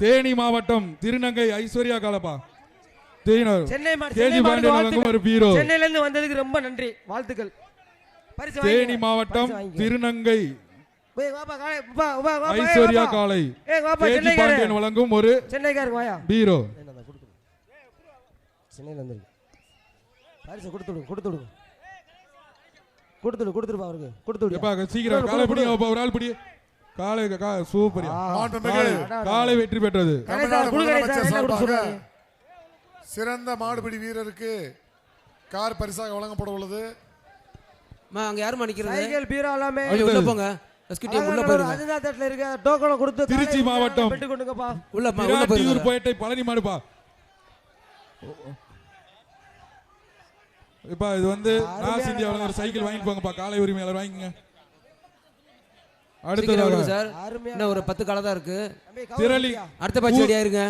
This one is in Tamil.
தேனி மாவட்டம் திருநங்கை ஐஸ்வர்யா காலப்பா. சென்னையில இருந்து வந்ததுக்கு ரொம்ப நன்றி, வாழ்த்துக்கள். தேனி மாவட்டம் திருநங்கை ஐஸ்வர்யா காலை பாண்டியன் வழங்கும் ஒரு பீரோ. சென்னையில வந்து பரிசு கொடுத்துடுப்பா அவருக்கு கொடுத்துடு. சீக்கிரம் காலை பிடிங்க, ஒரு ஆள் பிடி. காலை சூப்பர், காலை வெற்றி பெற்றது. சிறந்த மாடுபிடி வீரருக்கு கார் பரிசாக வழங்கப்பட உள்ளது. அங்க யாரும் நிக்கிறது? சைக்கிள் பீரோ எல்லாமே உள்ள போங்க. எஸ்கியூட்டிவ் உள்ள போயிருங்க. அதுதான் தட்டல இருக்க டோக்கன் கொடுத்து திருச்சி மாவட்டம் பெட்டு கொண்டுங்கப்பா. உள்ள போயிருங்க. போயிட்டே பழனி மாடுப்பா. இப்ப இது வந்து நாஸ் இந்தியாவுல ஒரு சைக்கிள் வாங்கிட்டு போங்கப்பா. காலை உரிமையாளர் வாங்கிங்க. அடுத்தது சார் இன்னும் ஒரு 10 காலை தான் இருக்கு. திரளி அடுத்த பட்சம் ரெடியா இருங்க.